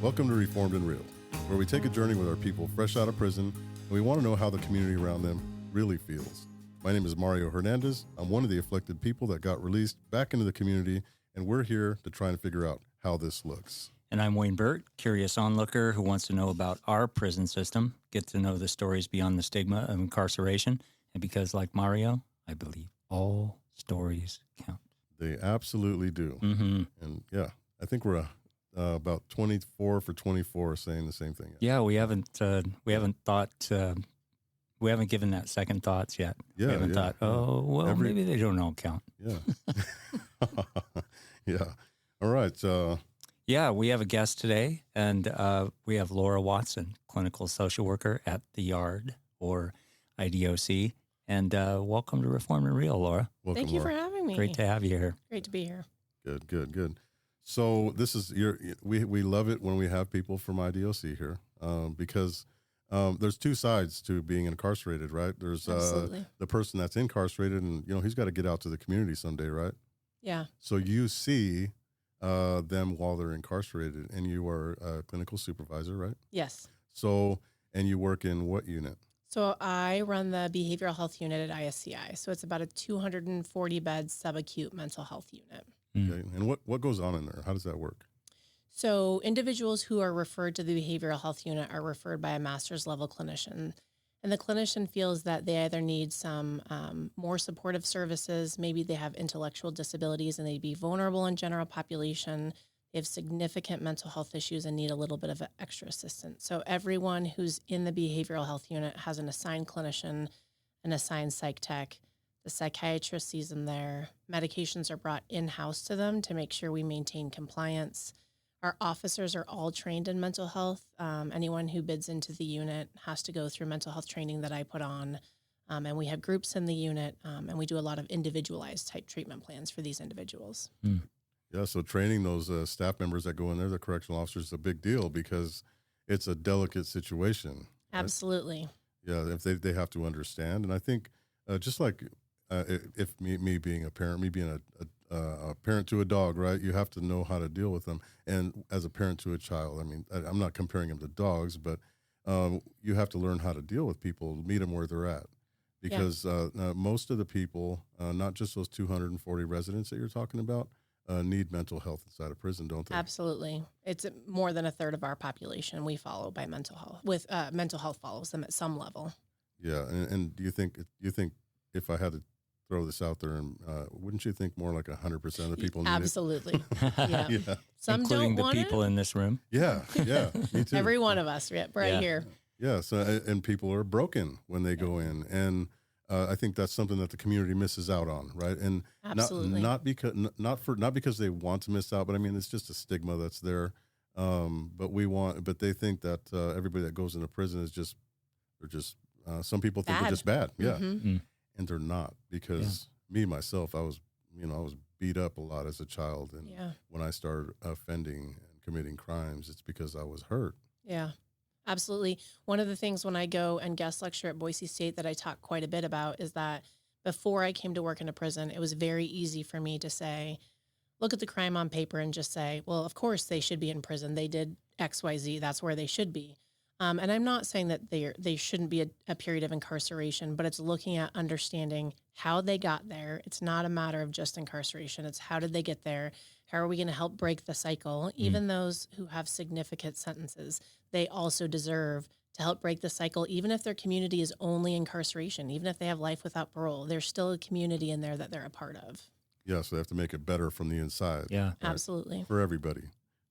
Welcome to Reformed and Real, where we take a journey with our people fresh out of prison, and we want to know how the community around them really feels. My name is Mario Hernandez. I'm one of the afflicted people that got released back into the community, and we're here to try and figure out how this looks. And I'm Wayne Burt, curious onlooker who wants to know about our prison system, get to know the stories beyond the stigma of incarceration, and because, like Mario, I believe all stories count. They absolutely do. Mm-hmm. And yeah, I think we're about 24 for 24 saying the same thing. Yeah, we haven't given that second thoughts yet. Yeah, we haven't thought, maybe they don't all count. Yeah. Yeah. All right. Yeah, we have a guest today, and we have Laura Watson, clinical social worker at the Yard, or IDOC. And welcome to Reform and Real, Laura. Welcome, Thank you Laura. for having me. Great to have you here. Great to be here. Good. So this is we love it when we have people from IDOC here because there's two sides to being incarcerated, right? There's the person that's incarcerated, and he's got to get out to the community someday, right? Yeah. So you see them while they're incarcerated, and you are a clinical supervisor, right? Yes. So, and you work in what unit? So I run the behavioral health unit at ISCI. So it's about a 240-bed subacute mental health unit. Okay. And what goes on in there? How does that work? So individuals who are referred to the behavioral health unit are referred by a master's level clinician. And the clinician feels that they either need some more supportive services, maybe they have intellectual disabilities and they'd be vulnerable in general population, they have significant mental health issues and need a little bit of extra assistance. So everyone who's in the behavioral health unit has an assigned clinician, an assigned psych tech. The psychiatrist sees them there. Medications are brought in-house to them to make sure we maintain compliance. Our officers are all trained in mental health. Anyone who bids into the unit has to go through mental health training that I put on. And we have groups in the unit, and we do a lot of individualized type treatment plans for these individuals. Yeah, so training those staff members that go in there, the correctional officers, is a big deal because it's a delicate situation. Right? Absolutely. Yeah, if they have to understand. And I think just like if me being a parent, me being a parent to a dog, right? You have to know how to deal with them. And as a parent to a child, I mean, I'm not comparing them to dogs, but you have to learn how to deal with people, meet them where they're at. Because most of the people, not just those 240 residents that you're talking about, need mental health inside of prison, don't they? Absolutely. It's more than a third of our population we follow by mental health. With mental health follows them at some level. Yeah, and do you think if I had to throw this out there, and wouldn't you think more like 100% of the people need Absolutely. Yeah. Yeah. Some Including don't want the people in this room. Yeah, me too. Every one of us, right here. Yeah, so and people are broken when they go in, and I think that's something that the community misses out on, right? And Absolutely. not because they want to miss out, but I mean it's just a stigma that's there. But they think that everybody that goes into prison is just some people think they're just bad, yeah, and they're not, because me myself, I was beat up a lot as a child, and when I started offending and committing crimes, it's because I was hurt. Yeah. Absolutely. One of the things when I go and guest lecture at Boise State that I talk quite a bit about is that before I came to work in a prison, it was very easy for me to say, look at the crime on paper and just say, well, of course they should be in prison. They did X, Y, Z. That's where they should be. And I'm not saying that they shouldn't be a period of incarceration, but it's looking at understanding how they got there. It's not a matter of just incarceration. It's how did they get there? How are we going to help break the cycle? Even those who have significant sentences, they also deserve to help break the cycle, even if their community is only incarceration, even if they have life without parole. There's still a community in there that they're a part of. Yeah, so they have to make it better from the inside. Yeah, right? Absolutely. For everybody.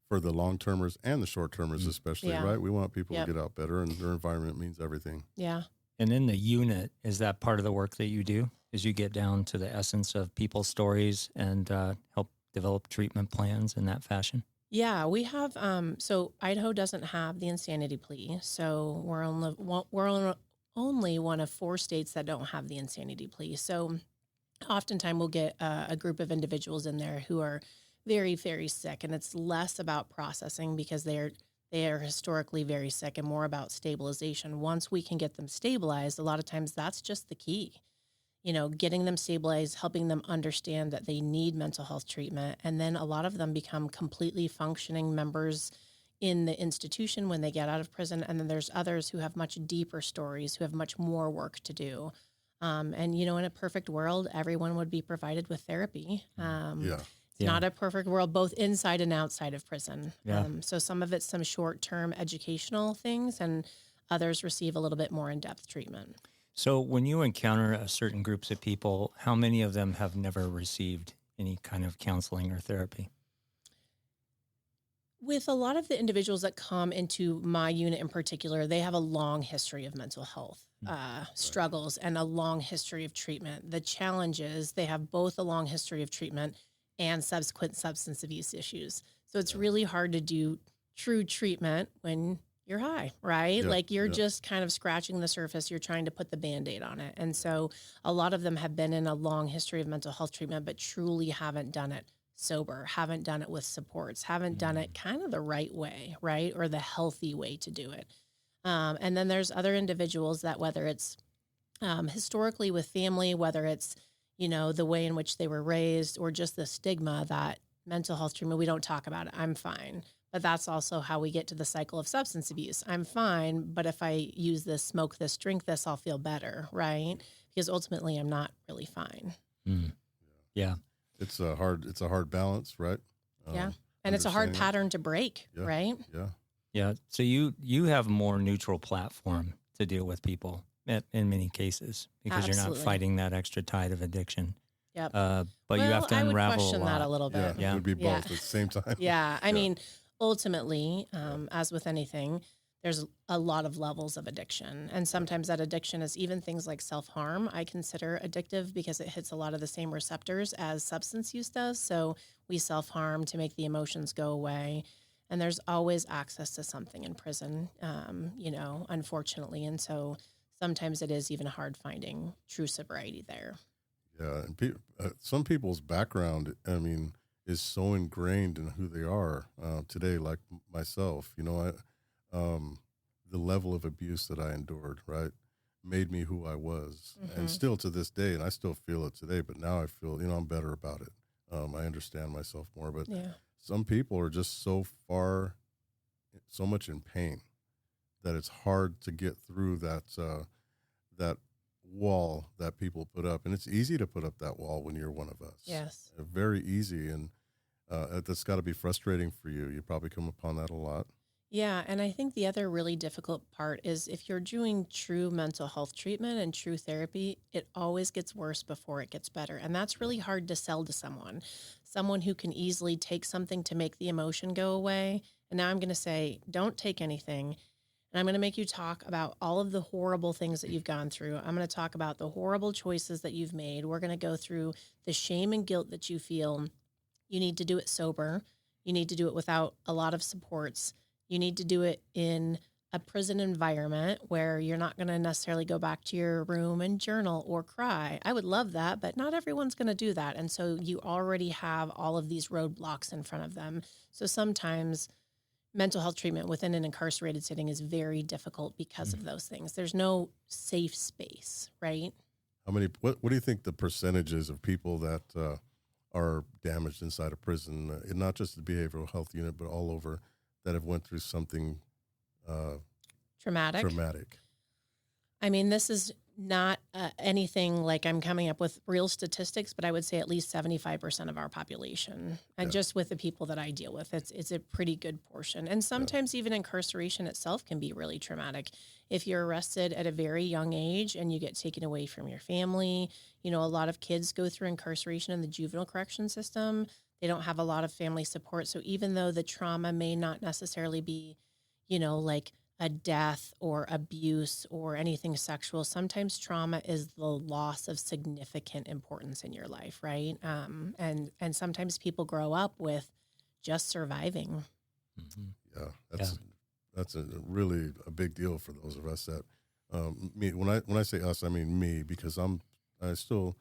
For the long-termers and the short-termers especially, right? We want people to get out better, and their environment means everything. Yeah. And in the unit, is that part of the work that you do? Is you get down to the essence of people's stories and help develop treatment plans in that fashion? Yeah, we have. So Idaho doesn't have the insanity plea, so we're only one of 4 states that don't have the insanity plea. So oftentimes we'll get a group of individuals in there who are very, very sick, and it's less about processing because they are historically very sick and more about stabilization. Once we can get them stabilized, a lot of times that's just the key. Getting them stabilized, helping them understand that they need mental health treatment. And then a lot of them become completely functioning members, in the institution when they get out of prison. And then there's others who have much deeper stories, who have much more work to do. And, you know, in a perfect world, everyone would be provided with therapy. It's not a perfect world, both inside and outside of prison. Yeah. So some of it's some short-term educational things, and others receive a little bit more in-depth treatment. So when you encounter certain groups of people, how many of them have never received any kind of counseling or therapy? With a lot of the individuals that come into my unit in particular, they have a long history of mental health struggles and a long history of treatment. The challenge is they have both a long history of treatment and subsequent substance abuse issues. So it's really hard to do true treatment when you're high, right? Like you're just kind of scratching the surface. You're trying to put the Band-Aid on it. And so a lot of them have been in a long history of mental health treatment, but truly haven't done it sober, haven't done it with supports, haven't done it kind of the right way, right? Or the healthy way to do it. And then there's other individuals that, whether it's historically with family, whether it's, you know, the way in which they were raised, or just the stigma that mental health treatment, we don't talk about it, I'm fine. But that's also how we get to the cycle of substance abuse. I'm fine, but if I use this, smoke this, drink this, I'll feel better, right? Because ultimately I'm not really fine. Yeah. It's a hard balance, right? And it's a hard pattern to break, right? Yeah. So you have a more neutral platform to deal with people in many cases, because you're not fighting that extra tide of addiction. Yep. But you have to unravel I would question that a little bit. It would be both at the same time. I mean, ultimately, as with anything, there's a lot of levels of addiction. And sometimes that addiction is even things like self-harm I consider addictive, because it hits a lot of the same receptors as substance use does. So we self-harm to make the emotions go away. And there's always access to something in prison, you know, unfortunately. And so sometimes it is even hard finding true sobriety there. Yeah. And some people's background, I mean, is so ingrained in who they are today, like myself. You know, the level of abuse that I endured, right, made me who I was, and still to this day, and I still feel it today. But now I feel, you know, I'm better about it. I understand myself more. But some people are just so much in pain that it's hard to get through that wall that people put up. And it's easy to put up that wall when you're one of us. Yes. Very easy. And that's got to be frustrating for you. You probably come upon that a lot. Yeah, and I think the other really difficult part is if you're doing true mental health treatment and true therapy, it always gets worse before it gets better. And that's really hard to sell to someone who can easily take something to make the emotion go away. And now I'm going to say, don't take anything. And I'm going to make you talk about all of the horrible things that you've gone through. I'm going to talk about the horrible choices that you've made. We're going to go through the shame and guilt that you feel. You need to do it sober. You need to do it without a lot of supports. You need to do it in a prison environment where you're not going to necessarily go back to your room and journal or cry. I would love that, but not everyone's going to do that. And so you already have all of these roadblocks in front of them. So sometimes mental health treatment within an incarcerated setting is very difficult because of those things. There's no safe space, right? What do you think the percentages of people that are damaged inside a prison, and not just the behavioral health unit, but all over, that have went through something traumatic? I mean, this is not anything like I'm coming up with real statistics, but I would say at least 75% of our population, and just with the people that I deal with, it's a pretty good portion. And sometimes even incarceration itself can be really traumatic. If you're arrested at a very young age and you get taken away from your family, you know, a lot of kids go through incarceration in the juvenile correction system. They don't have a lot of family support. So even though the trauma may not necessarily be, you know, like a death or abuse or anything sexual, sometimes trauma is the loss of significant importance in your life, right? And sometimes people grow up with just surviving. Yeah, that's a really a big deal for those of us that me. When I say us, I mean me, because I still,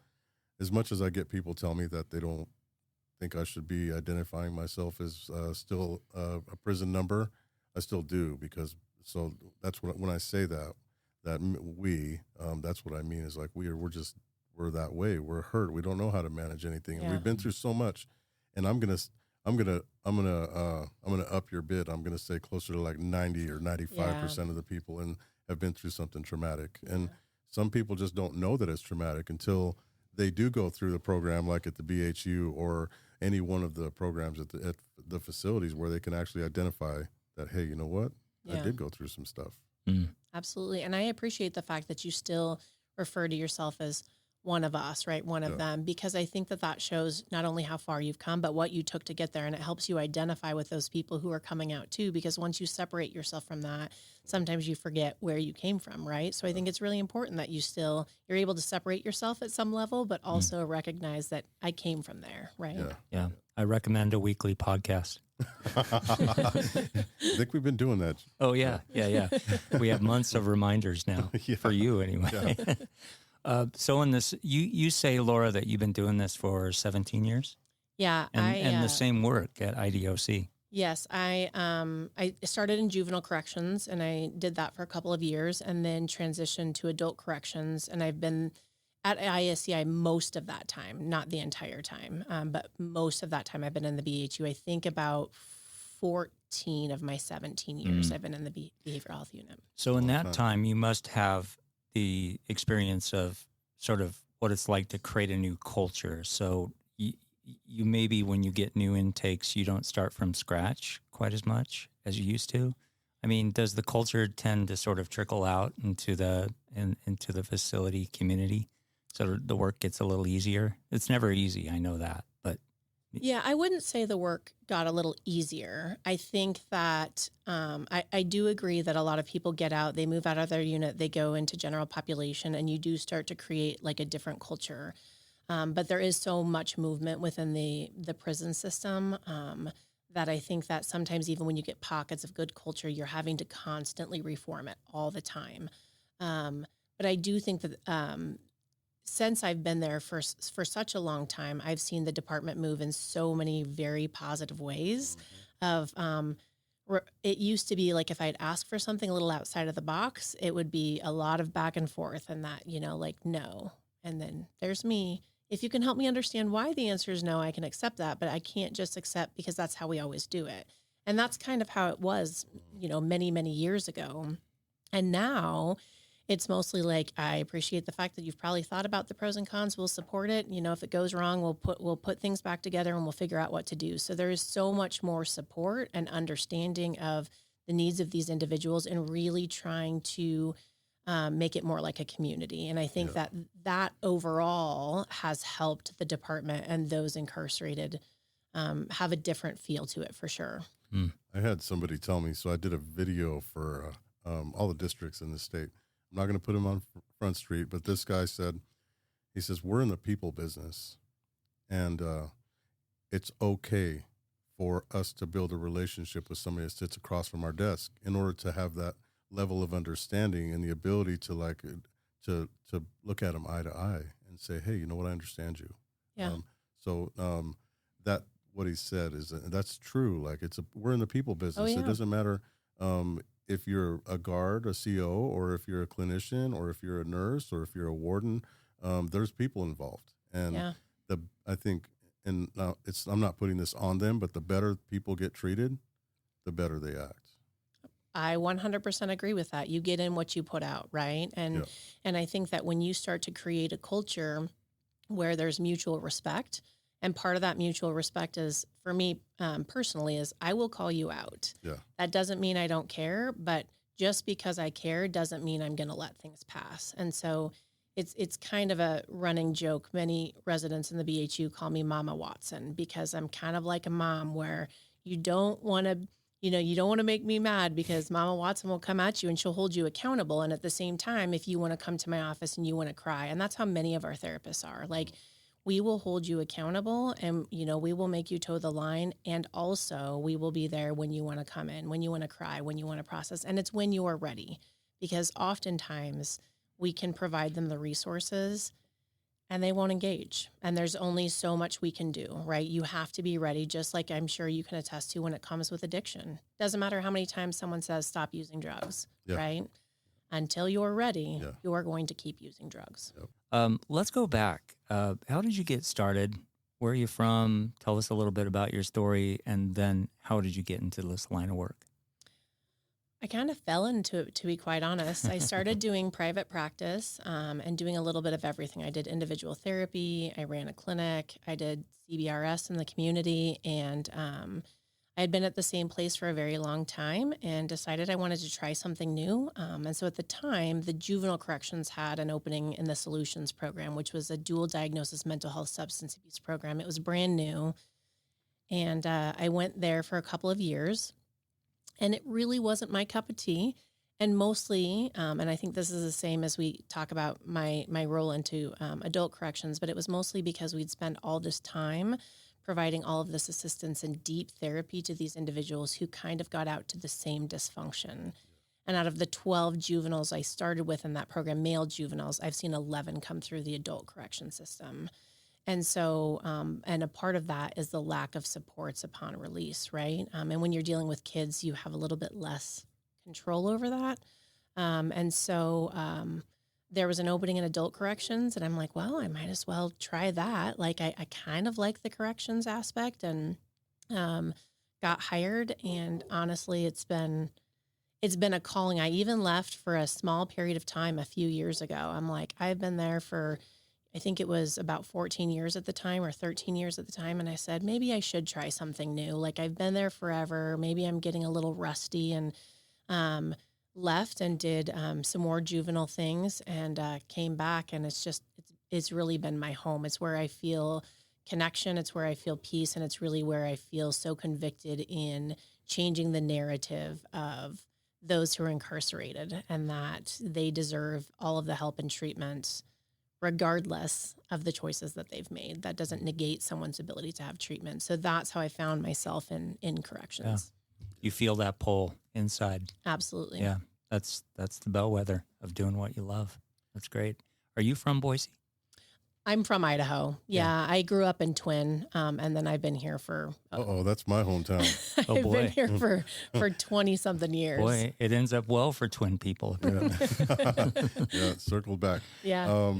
as much as I get people tell me that they don't think I should be identifying myself as still a prison number, I still do, because so that's what, when I say that we, that's what I mean is like we're that way. We're hurt. We don't know how to manage anything, and we've been through so much. And I'm I'm gonna up your bid. I'm gonna say closer to like 90 or 95% of the people have been through something traumatic. And some people just don't know that it's traumatic until they do go through the program, like at the BHU or any one of the programs at the facilities where they can actually identify that, hey, you know what? I did go through some stuff. Absolutely. And I appreciate the fact that you still refer to yourself as one of us, right? One of them, because I think that shows not only how far you've come, but what you took to get there. And it helps you identify with those people who are coming out too, because once you separate yourself from that, sometimes you forget where you came from, right? So I think it's really important that you're able to separate yourself at some level, but also recognize that I came from there, right? Yeah. I recommend a weekly podcast. I think we've been doing that. Oh, yeah. We have months of reminders now for you anyway. So in this, you say, Laura, that you've been doing this for 17 years? Yeah. And the same work at IDOC. Yes. I started in juvenile corrections, and I did that for a couple of years and then transitioned to adult corrections. And I've been at ISCI most of that time, not the entire time, but most of that time I've been in the BHU. I think about 14 of my 17 years I've been in the behavioral health unit. So in that time, you must have the experience of sort of what it's like to create a new culture. So you maybe when you get new intakes, you don't start from scratch quite as much as you used to. I mean, does the culture tend to sort of trickle out into the facility community so the work gets a little easier? It's never easy, I know that, but yeah, I wouldn't say the work got a little easier. I think that I do agree that a lot of people get out, they move out of their unit, they go into general population, and you do start to create like a different culture. But there is so much movement within the prison system that I think that sometimes even when you get pockets of good culture, you're having to constantly reform it all the time. But I do think that since I've been there for such a long time, I've seen the department move in so many very positive ways. It used to be like if I'd ask for something a little outside of the box, it would be a lot of back and forth and that, like, no. And then there's me. If you can help me understand why the answer is no, I can accept that, but I can't just accept because that's how we always do it. And that's kind of how it was, many, many years ago. And now it's mostly like, I appreciate the fact that you've probably thought about the pros and cons. We'll support it. If it goes wrong, we'll put things back together and we'll figure out what to do. So there is so much more support and understanding of the needs of these individuals and really trying to make it more like a community. And I think that overall has helped the department and those incarcerated have a different feel to it for sure. I had somebody tell me, so I did a video for all the districts in the state. I'm not going to put him on Front Street, but this guy he says, we're in the people business, and it's okay for us to build a relationship with somebody that sits across from our desk in order to have that level of understanding and the ability to to look at them eye to eye and say, hey, you know what, I understand you. Yeah. That what he said is that's true. Like we're in the people business. Oh, yeah. It doesn't matter if you're a guard, a CO, or if you're a clinician, or if you're a nurse, or if you're a warden. There's people involved, and I think, and now I'm not putting this on them, but the better people get treated, the better they act. I 100% agree with that. You get in what you put out, right? And I think that when you start to create a culture where there's mutual respect, and part of that mutual respect is, for me personally, is I will call you out. Yeah. That doesn't mean I don't care, but just because I care doesn't mean I'm going to let things pass. And so it's kind of a running joke. Many residents in the BHU call me Mama Watson because I'm kind of like a mom where you don't want to you don't want to make me mad because Mama Watson will come at you and she'll hold you accountable. And at the same time, if you want to come to my office and you want to cry, and that's how many of our therapists are, like, we will hold you accountable and, we will make you toe the line. And also we will be there when you want to come in, when you want to cry, when you want to process. And it's when you are ready, because oftentimes we can provide them the resources and they won't engage. And there's only so much we can do, right? You have to be ready, just like I'm sure you can attest to when it comes with addiction. Doesn't matter how many times someone says, stop using drugs, right? Until you're ready, you are going to keep using drugs. Let's go back. How did you get started Where are you from? Tell us a little bit about your story, and then how did you get into this line of work? I kind of fell into it, to be quite honest. I started doing private practice and doing a little bit of everything. I did individual therapy. I ran a clinic. I did CBRS in the community. And I had been at the same place for a very long time and decided I wanted to try something new. And so at the time, the juvenile corrections had an opening in the Solutions program, which was a dual diagnosis mental health substance abuse program. It was brand new. And I went there for a couple of years. And it really wasn't my cup of tea. And mostly, and I think this is the same as we talk about my role into adult corrections, but it was mostly because we'd spent all this time providing all of this assistance and deep therapy to these individuals who kind of got out to the same dysfunction. And out of the 12 juveniles I started with in that program, male juveniles, I've seen 11 come through the adult correction system. And so, and a part of that is the lack of supports upon release, right? And when you're dealing with kids, you have a little bit less control over that. And so there was an opening in adult corrections, and I'm like, well, I might as well try that. Like, I kind of like the corrections aspect, and got hired. And honestly, it's been a calling. I even left for a small period of time a few years ago. I'm like, I've been there for, I think it was about 14 years at the time or 13 years at the time. And I said, maybe I should try something new. Like, I've been there forever. Maybe I'm getting a little rusty, and left and did some more juvenile things, and came back. And it's really been my home. It's where I feel connection. It's where I feel peace. And it's really where I feel so convicted in changing the narrative of those who are incarcerated, and that they deserve all of the help and treatment regardless of the choices that they've made. That doesn't negate someone's ability to have treatment. So that's how I found myself in corrections. Yeah. You feel that pull inside. Absolutely. Yeah. That's the bellwether of doing what you love. That's great. Are you from Boise? I'm from Idaho. Yeah. I grew up in Twin, and then I've been here for... that's my hometown. Oh, I've boy. been here for 20-something years. Boy, it ends up well for twin people. Yeah, circled back. Yeah.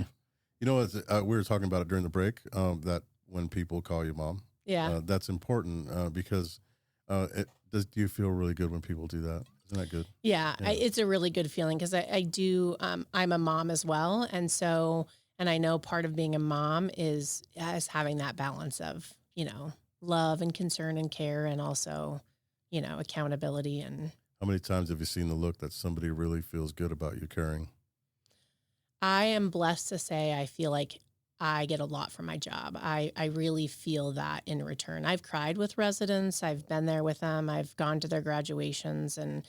You know, we were talking about it during the break, that when people call you mom, Yeah. that's important because do you feel really good when people do that? Isn't that good? Yeah. Yeah. It's a really good feeling because I do, I'm a mom as well. And so, and I know part of being a mom is having that balance of, love and concern and care, and also, accountability. And How many times have you seen the look that somebody really feels good about you caring? I am blessed to say I feel like I get a lot from my job. I really feel that in return. I've cried with residents. I've been there with them. I've gone to their graduations, and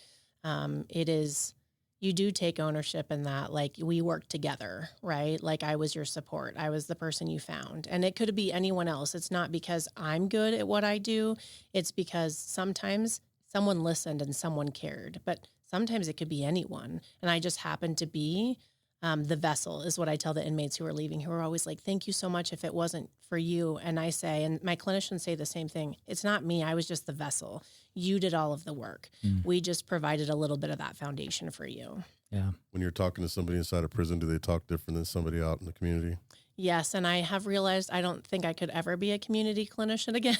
you do take ownership in that. Like, we work together, right? Like, I was your support. I was the person you found. And it could be anyone else. It's not because I'm good at what I do. It's because sometimes someone listened and someone cared. But sometimes it could be anyone. And I just happened to be the vessel, is what I tell the inmates who are leaving, who are always like, thank you so much if it wasn't for you. And I say, and my clinicians say the same thing, it's not me. I was just the vessel. You did all of the work. We just provided a little bit of that foundation for you. Yeah. When you're talking to somebody inside a prison, do they talk different than somebody out in the community? Yes, and I have realized I don't think I could ever be a community clinician again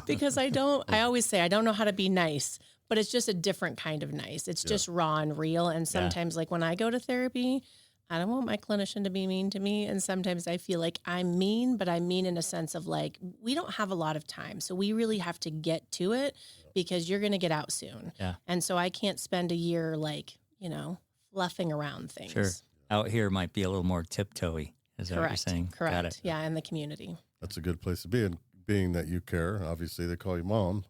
because I always say I don't know how to be nice, but it's just a different kind of nice. It's just raw and real. And sometimes, like when I go to therapy, I don't want my clinician to be mean to me. And sometimes I feel like I'm mean, but I'm mean in a sense of like, we don't have a lot of time. So we really have to get to it because you're going to get out soon. Yeah. And so I can't spend a year like, fluffing around things. Sure. Out here might be a little more tiptoey. Is that what you're Correct. saying? Correct. Got it. Yeah, in the community. That's a good place to be. And being that you care, obviously they call you mom,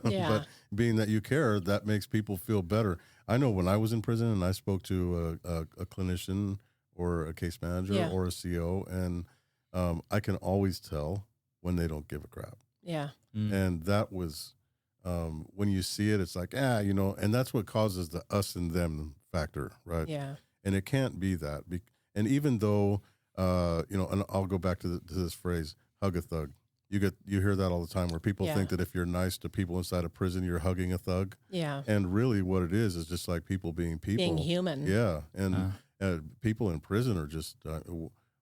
Yeah. but being that you care, that makes people feel better. I know when I was in prison and I spoke to a clinician or a case manager or a CO, and I can always tell when they don't give a crap. Yeah. And that was, when you see it, it's like, and that's what causes the us and them factor, right? Yeah. And it can't be that. And even though, and I'll go back to this phrase, hug a thug. You hear that all the time where people think that if you're nice to people inside a prison, you're hugging a thug. Yeah. And really what it is just like people being people. Being human. Yeah. And people in prison are just,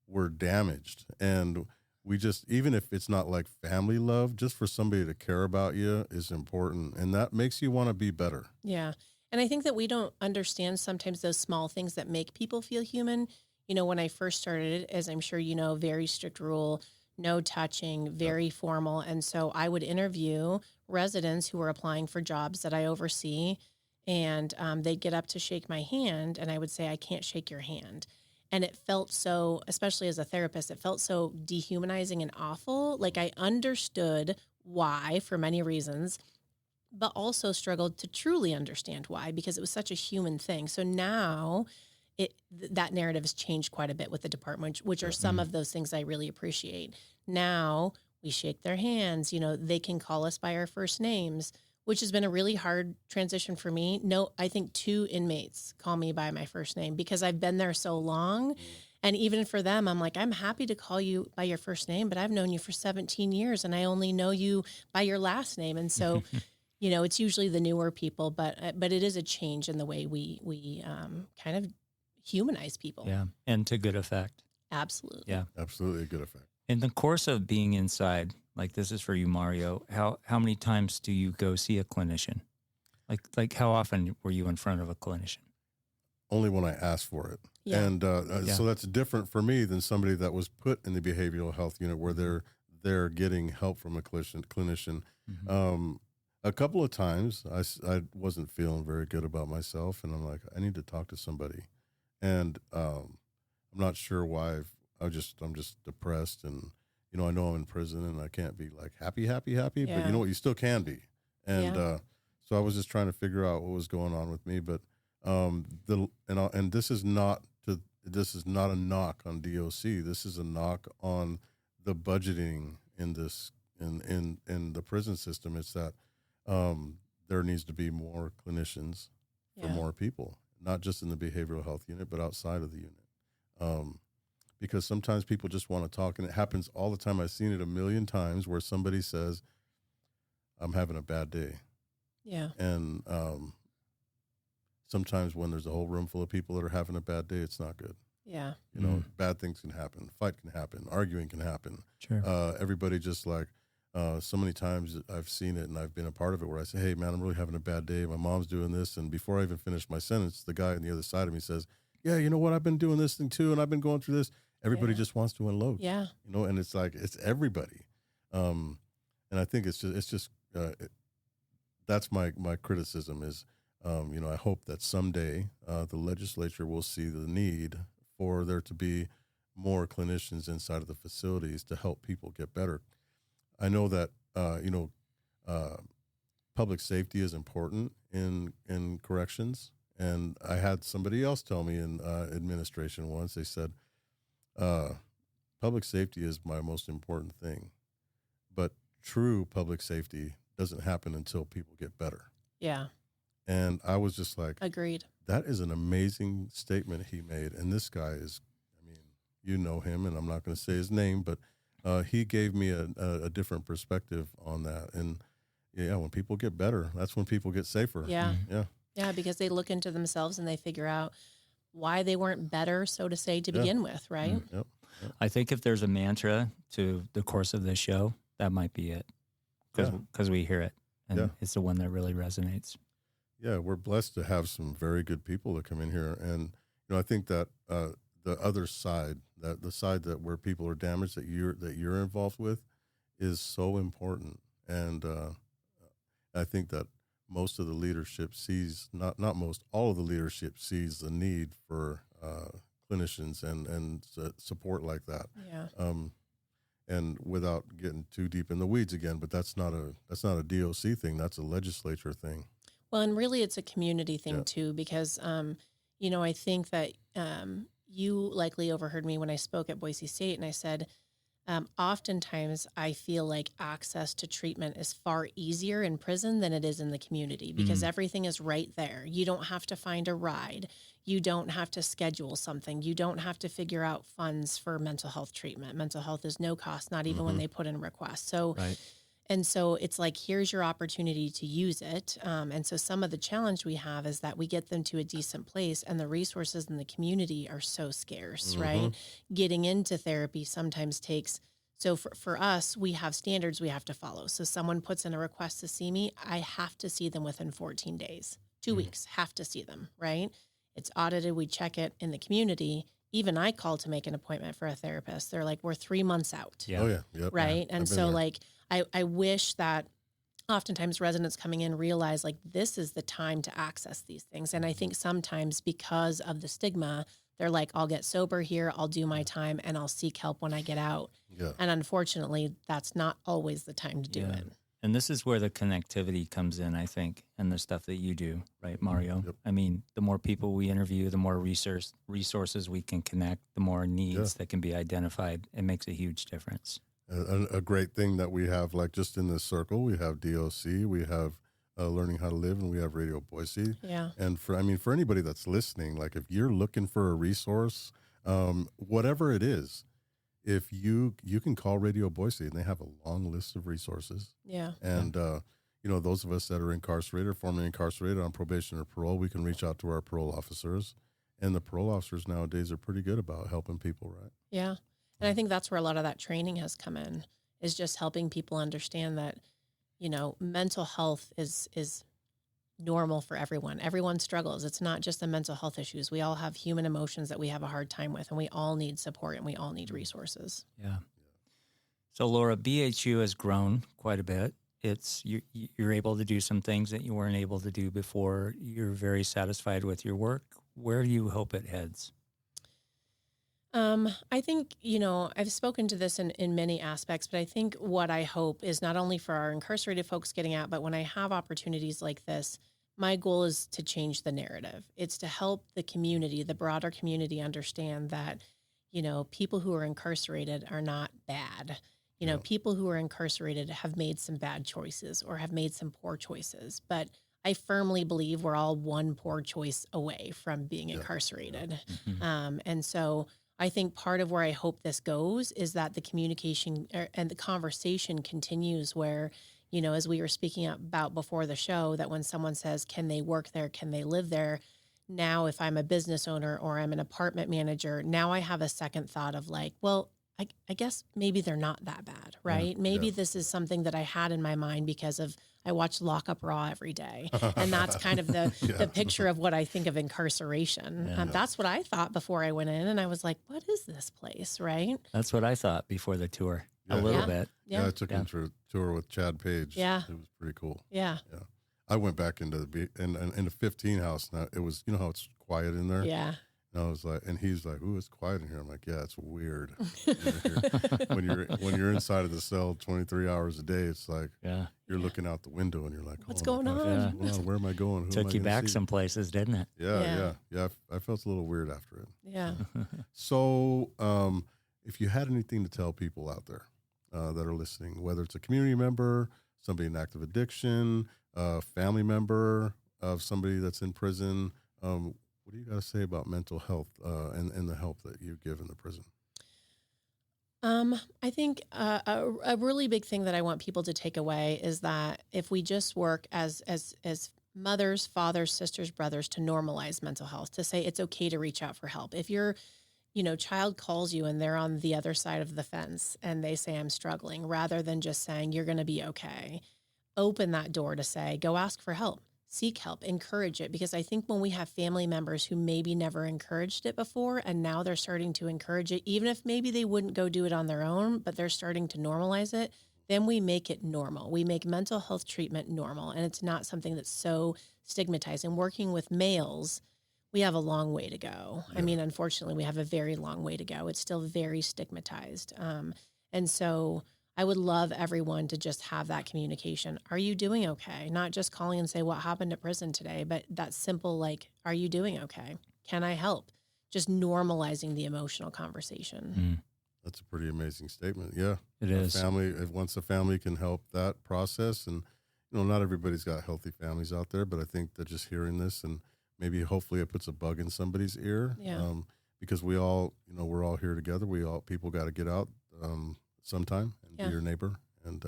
we're damaged. And we just, even if it's not like family love, just for somebody to care about you is important. And that makes you want to be better. Yeah. And I think that we don't understand sometimes those small things that make people feel human. You know, when I first started, as I'm sure you know, very strict rule, no touching, very formal. And so I would interview residents who were applying for jobs that I oversee, and they'd get up to shake my hand, and I would say, I can't shake your hand. And it felt so, especially as a therapist, it felt so dehumanizing and awful. Like I understood why for many reasons, but also struggled to truly understand why because it was such a human thing. So now that narrative has changed quite a bit with the department, which are some of those things I really appreciate. Now we shake their hands, you know, they can call us by our first names, which has been a really hard transition for me. No, I think 2 inmates call me by my first name because I've been there so long. And even for them, I'm like, I'm happy to call you by your first name, but I've known you for 17 years and I only know you by your last name. And so, you know, it's usually the newer people, but it is a change in the way we kind of humanize people. Yeah. And to good effect. Absolutely. Yeah. Absolutely a good effect. In the course of being inside, like this is for you, Mario, how many times do you go see a clinician? Like how often were you in front of a clinician? Only when I asked for it. Yeah. And so that's different for me than somebody that was put in the behavioral health unit where they're getting help from a clinician. Mm-hmm. A couple of times I wasn't feeling very good about myself, and I'm like, I need to talk to somebody. And I'm not sure why. I'm just depressed, and you know, I know I'm in prison, and I can't be like happy, Yeah. but you know what, you still can be. And Yeah. so I was just trying to figure out what was going on with me. But this is not a knock on DOC. This is a knock on the budgeting in this in the prison system. It's that there needs to be more clinicians for more people, not just in the behavioral health unit, but outside of the unit. Because sometimes people just want to talk, and it happens all the time. I've seen it a million times where somebody says, I'm having a bad day. Yeah. And sometimes when there's a whole room full of people that are having a bad day, it's not good. Yeah. You know, bad things can happen. Fight can happen. Arguing can happen. Sure. Everybody just like, so many times I've seen it and I've been a part of it where I say, hey, man, I'm really having a bad day. My mom's doing this. And before I even finish my sentence, the guy on the other side of me says, yeah, you know what? I've been doing this thing too. And I've been going through this. Everybody just wants to unload. Yeah. You know, and it's like, it's everybody. And I think that's my criticism is, you know, I hope that someday the legislature will see the need for there to be more clinicians inside of the facilities to help people get better. I know that, you know, public safety is important in corrections. And I had somebody else tell me in administration once, they said, public safety is my most important thing. But true public safety doesn't happen until people get better. Yeah. And I was just like, Agreed. that is an amazing statement he made. And this guy is, I mean, you know him, and I'm not going to say his name, but he gave me a different perspective on that. And yeah, when people get better, that's when people get safer. Yeah. Yeah. Yeah. Because they look into themselves and they figure out why they weren't better, so to say, to begin with. Right. Yep. I think if there's a mantra to the course of this show, that might be it because we hear it, and it's the one that really resonates. Yeah, we're blessed to have some very good people that come in here, and you know, I think that the other side, that the side that where people are damaged that you're involved with, is so important, and I think that most of the leadership sees not most, all of the leadership sees the need for clinicians and support like that. Yeah. And without getting too deep in the weeds again, but that's not a DOC thing. That's a legislature thing. Well, and really it's a community thing too, because, you know, I think that you likely overheard me when I spoke at Boise State, and I said, oftentimes I feel like access to treatment is far easier in prison than it is in the community because everything is right there. You don't have to find a ride. You don't have to schedule something. You don't have to figure out funds for mental health treatment. Mental health is no cost, not even when they put in requests. So, and so it's like, here's your opportunity to use it. And so some of the challenge we have is that we get them to a decent place and the resources in the community are so scarce, right? Getting into therapy sometimes takes So for us, we have standards we have to follow. So someone puts in a request to see me, I have to see them within 14 days, 2 weeks, have to see them, right? It's audited. We check it in the community. Even I call to make an appointment for a therapist. They're like, we're 3 months out. Yeah. Oh yeah. Yep. Right. Yeah. And so like, I wish that oftentimes residents coming in realize like this is the time to access these things. And I think sometimes because of the stigma, they're like, I'll get sober here, I'll do my time, and I'll seek help when I get out. Yeah. And unfortunately, that's not always the time to do Yeah. it. And this is where the connectivity comes in, I think, and the stuff that you do, right, Mario? Yep. I mean, the more people we interview, the more resources we can connect, the more needs that can be identified. It makes a huge difference. A great thing that we have, like just in this circle, we have DOC, we have Learning How to Live, and we have Radio Boise. Yeah. And for anybody that's listening, like if you're looking for a resource, whatever it is, if you can call Radio Boise, and they have a long list of resources. Yeah. And those of us that are incarcerated, or formerly incarcerated on probation or parole, we can reach out to our parole officers, and the parole officers nowadays are pretty good about helping people, right? Yeah. And I think that's where a lot of that training has come in, is just helping people understand that, mental health is normal for everyone. Everyone struggles. It's not just the mental health issues. We all have human emotions that we have a hard time with, and we all need support and we all need resources. Yeah. So Laura, BHU has grown quite a bit. You're able to do some things that you weren't able to do before. You're very satisfied with your work. Where do you hope it heads? I think, I've spoken to this in many aspects, but I think what I hope is not only for our incarcerated folks getting out, but when I have opportunities like this, my goal is to change the narrative. It's to help the community, the broader community, understand that, people who are incarcerated are not bad. People who are incarcerated have made some bad choices or have made some poor choices, but I firmly believe we're all one poor choice away from being incarcerated. Mm-hmm. And so I think part of where I hope this goes is that the communication and the conversation continues where, as we were speaking about before the show, that when someone says, can they work there? Can they live there? Now, if I'm a business owner or I'm an apartment manager, now I have a second thought of like, well, I guess maybe they're not that bad, right? Yeah, Maybe this is something that I had in my mind because I watch Lock Up Raw every day. And that's kind of the picture of what I think of incarceration. That's what I thought before I went in. And I was like, what is this place, right? That's what I thought before the tour, a Yeah. little bit. Yeah, I took him to a tour with Chad Page. Yeah. It was pretty cool. Yeah. Yeah. I went back into the 15 house. Now it was, how it's quiet in there. Yeah. And I was like, and he's like, "Ooh, it's quiet in here." I'm like, "Yeah, it's weird." when you're inside of the cell 23 hours a day, it's like you're looking out the window and you're like, What's "Oh my going gosh, on? what's going on? Where am I going?" Who am Took I you gonna back see? some places, didn't it? Yeah. I felt a little weird after it. Yeah. So, if you had anything to tell people out there that are listening, whether it's a community member, somebody in active addiction, a family member of somebody that's in prison, what do you got to say about mental health and the help that you give in the prison? I think a really big thing that I want people to take away is that if we just work as mothers, fathers, sisters, brothers to normalize mental health, to say it's okay to reach out for help. If your child calls you and they're on the other side of the fence and they say, I'm struggling, rather than just saying, you're going to be okay, open that door to say, go ask for help. Seek help, encourage it, because I think when we have family members who maybe never encouraged it before and now they're starting to encourage it, even if maybe they wouldn't go do it on their own, but they're starting to normalize it, then we make it normal. We make mental health treatment normal, and it's not something that's so stigmatizing. Working with males, we have a long way to go. Yeah. I mean, unfortunately, we have a very long way to go. It's still very stigmatized. And so I would love everyone to just have that communication. Are you doing okay? Not just calling and say, what happened at prison today, but that simple, like, are you doing okay? Can I help? Just normalizing the emotional conversation. That's a pretty amazing statement. Yeah. It is. Once a family can help that process, and, not everybody's got healthy families out there, but I think that just hearing this and maybe hopefully it puts a bug in somebody's ear. Yeah. Because we all, we're all here together. People got to get out sometime and be your neighbor and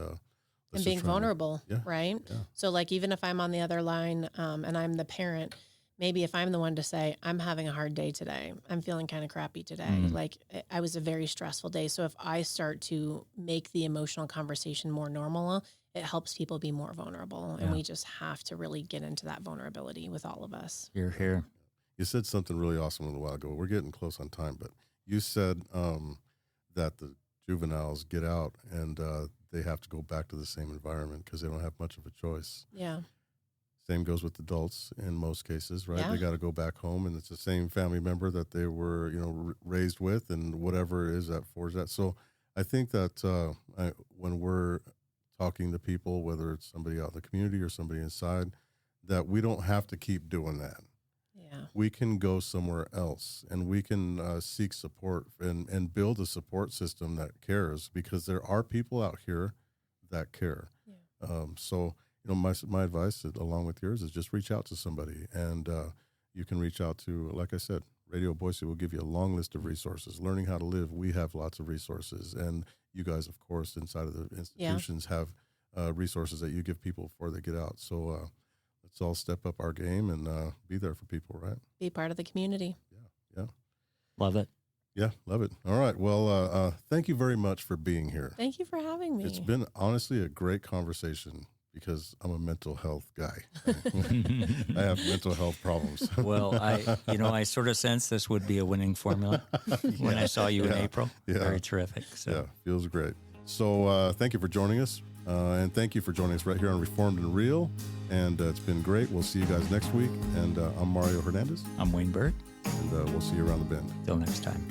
being vulnerable, yeah. right? Yeah. So like, even if I'm on the other line and I'm the parent, maybe if I'm the one to say, I'm having a hard day today, I'm feeling kind of crappy today, like I was a very stressful day. So if I start to make the emotional conversation more normal, it helps people be more vulnerable. And we just have to really get into that vulnerability with all of us. You're here. You said something really awesome a little while ago. We're getting close on time, but you said that the juveniles get out and they have to go back to the same environment because they don't have much of a choice. Yeah. Same goes with adults in most cases, right? Yeah. They got to go back home, and it's the same family member that they were, raised with, and whatever it is that forged that. So I think that when we're talking to people, whether it's somebody out in the community or somebody inside, that we don't have to keep doing that. Yeah. We can go somewhere else, and we can seek support and build a support system that cares, because there are people out here that care. Yeah. So, my advice, along with yours, is just reach out to somebody, and you can reach out to, like I said, Radio Boise will give you a long list of resources. Learning How to Live, we have lots of resources, and you guys, of course, inside of the institutions have resources that you give people before they get out. So let's all step up our game and be there for people, right? Be part of the community. Yeah. Love it. Yeah, love it. All right. Well, thank you very much for being here. Thank you for having me. It's been honestly a great conversation, because I'm a mental health guy. I have mental health problems. Well, I sort of sense this would be a winning formula when I saw you in April. Yeah. Very terrific. So. Yeah, feels great. So thank you for joining us. And thank you for joining us right here on Reformed and Real. And it's been great. We'll see you guys next week. And I'm Mario Hernandez. I'm Wayne Bird. And we'll see you around the bend. Till next time.